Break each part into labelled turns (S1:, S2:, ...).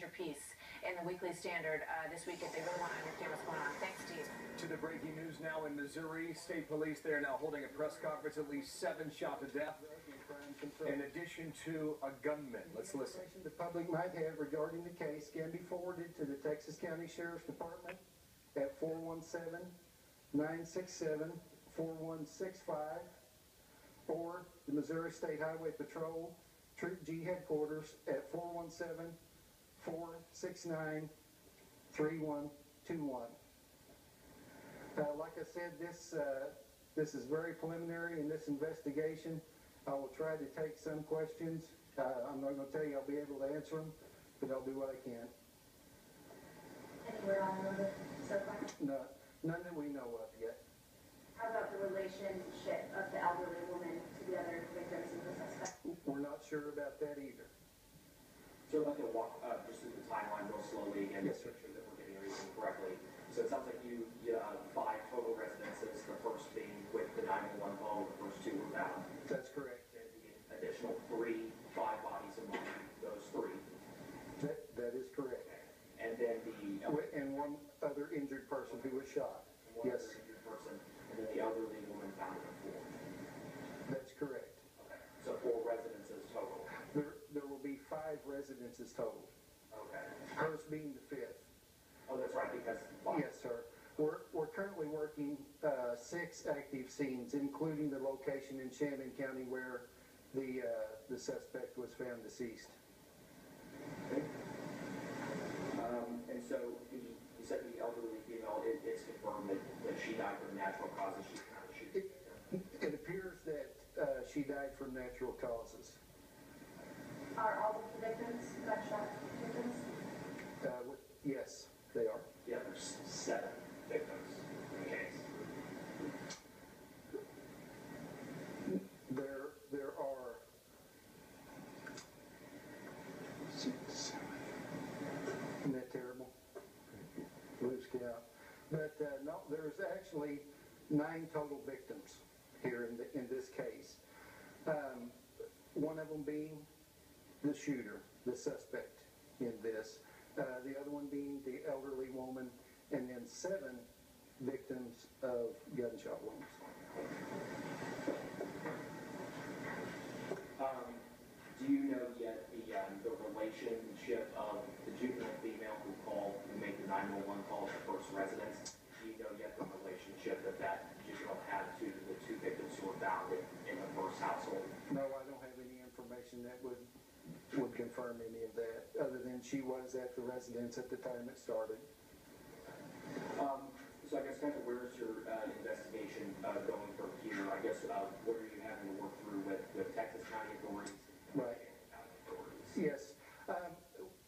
S1: feature piece in the Weekly Standard this week if they really want to understand what's going on. Thanks, Steve.
S2: To the breaking news now in Missouri. State police, they are now holding a press conference. At least 7 shot to death, in addition to a gunman. Let's listen.
S3: The public might have regarding the case can be forwarded to the Texas County Sheriff's Department at 417-967-4165 or the Missouri State Highway Patrol Troop G headquarters at 417-469-3121. Like I said, this is very preliminary in this investigation. I will try to take some questions. I'm not going to tell you I'll be able to answer them, but I'll do what I can.
S4: Anywhere on the so far?
S3: No, none that we know of yet.
S4: How about the relationship of the elderly woman to the other victims and the suspect?
S3: We're not sure about that either.
S5: So I'd like to walk just through the timeline real slowly again,
S3: yes,
S5: to make sure that we're getting everything correctly. So it sounds like you have 5 total residences, the first being with the 911 call, the first 2 were found.
S3: That's correct.
S5: And the additional 5 bodies among those 3.
S3: That is correct.
S5: Okay. And then
S3: and one other injured person who was shot.
S5: One
S3: Yes.
S5: other injured person, and then the elderly woman found at 4.
S3: That's correct.
S5: Okay. So 4 residences total.
S3: There will be 5 residences total.
S5: Okay.
S3: Hers being the 5th.
S5: Oh, that's right, because 5.
S3: Yes, sir. We're currently working 6 active scenes, including the location in Shannon County where the suspect was found deceased.
S5: Okay. And so you said the elderly female, it's confirmed that she died from natural causes.
S3: It appears that she died from natural causes.
S4: Are all of the victims gunshot victims?
S3: Yes, they are.
S5: Yeah, there's 7 victims in the case.
S3: There are 6. Isn't that terrible? Lose count. But no, there's actually 9 total victims here in this case. One of them being the shooter, the suspect in this. The other one being the elderly woman, and then 7 victims of gunshot wounds.
S5: Do you know yet the relationship of the juvenile female who made the 911 call at the first residence? Do you know yet the relationship that juvenile had to the 2 victims who were found in the first household?
S3: No, I don't have any information that would confirm any of that, other than she was at the residence at the time it started.
S5: So I guess kind of where's your investigation going from here? I guess what are you having to work through with Texas County authorities?
S3: Right.
S5: County authorities?
S3: Yes.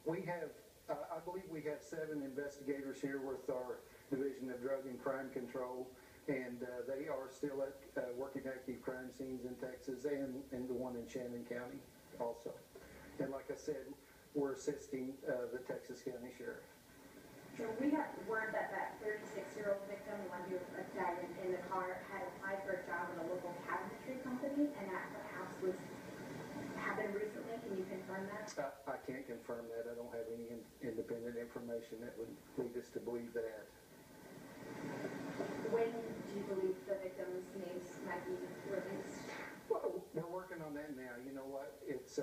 S3: We have, I believe we have 7 investigators here with our Division of Drug and Crime Control, and they are still at working active crime scenes in Texas and the one in Shannon County also. And like I said, we're assisting the Texas County Sheriff.
S4: So we got word that 36-year-old victim, the one who died in the car, had applied for a job at a local cabinetry company, and that perhaps happened recently. Can you confirm that?
S3: I can't confirm that. I don't have any independent information that would lead us to believe that.
S4: When do you believe the victims' names might be released?
S3: Well, we're working on that now. You know what? It's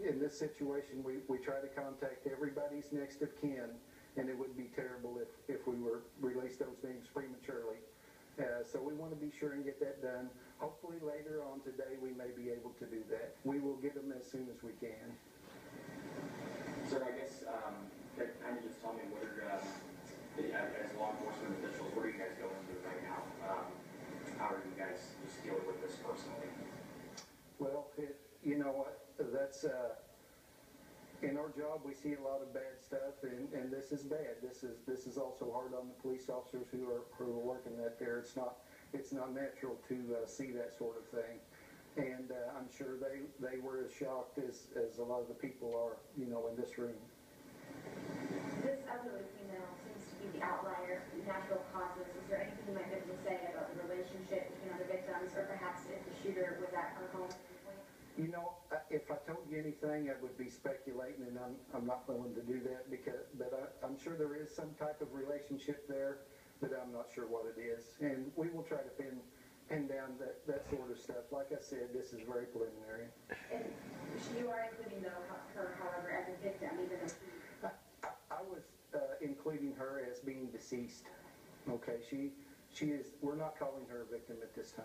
S3: in this situation, we try to contact everybody's next of kin, and it would be terrible if we were released those names prematurely. So we want to be sure and get that done. Hopefully later on today we may be able to do that. We will get them as soon as we can.
S5: Sir, I guess kind of just tell me what are, as law enforcement officials, what are you guys going through right now? How are you guys just dealing with this personally?
S3: Well, you know what? That's in our job we see a lot of bad stuff, and this is bad. This is also hard on the police officers who are working that there. It's not natural to see that sort of thing, and I'm sure they were as shocked as a lot of the people are, you know, in this room.
S4: This elderly female seems to be the outlier, natural causes. Is there anything you might be able to say about the relationship between other victims, or perhaps if the shooter was at her home?
S3: You know, If I told you anything, I would be speculating, and I'm not willing to do that but I'm sure there is some type of relationship there, but I'm not sure what it is. And we will try to pin down that sort of stuff. Like I said, this is very preliminary.
S4: And you are including her, however, as a victim, even though
S3: I was including her as being deceased. Okay, she is. We're not calling her a victim at this time.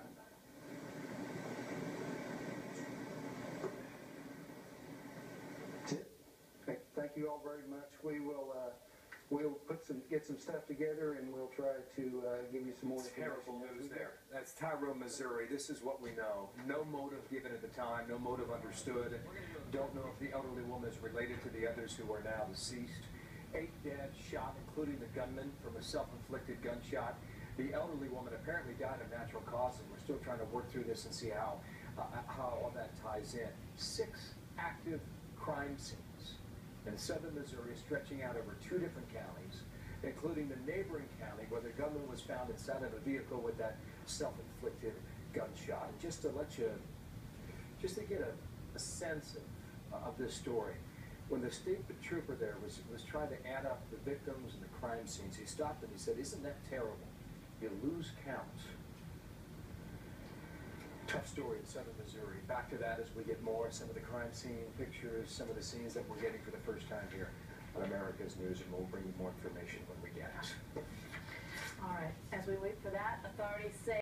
S3: That's it. Thank you all very much. We'll get some stuff together, and we'll try to give you some more
S2: Terrible
S3: information.
S2: news there. That's Tyrone, Missouri. This is what we know. No motive given at the time, no motive understood. Don't know if the elderly woman is related to the others who are now deceased. 8 dead, shot, including the gunman from a self-inflicted gunshot. The elderly woman apparently died of natural causes. We're still trying to work through this and see how all that ties in. 6 active crime scenes in southern Missouri, stretching out over 2 different counties, including the neighboring county where the gunman was found inside of a vehicle with that self-inflicted gunshot. And just to get a sense of this story, when the state trooper there was trying to add up the victims and the crime scenes, he stopped and he said, "Isn't that terrible? You lose count." Tough story in southern Missouri. Back to that as we get more, some of the crime scene pictures, some of the scenes that we're getting for the first time here on America's News, and we'll bring you more information when we get it.
S1: All right. As we wait for that, authorities say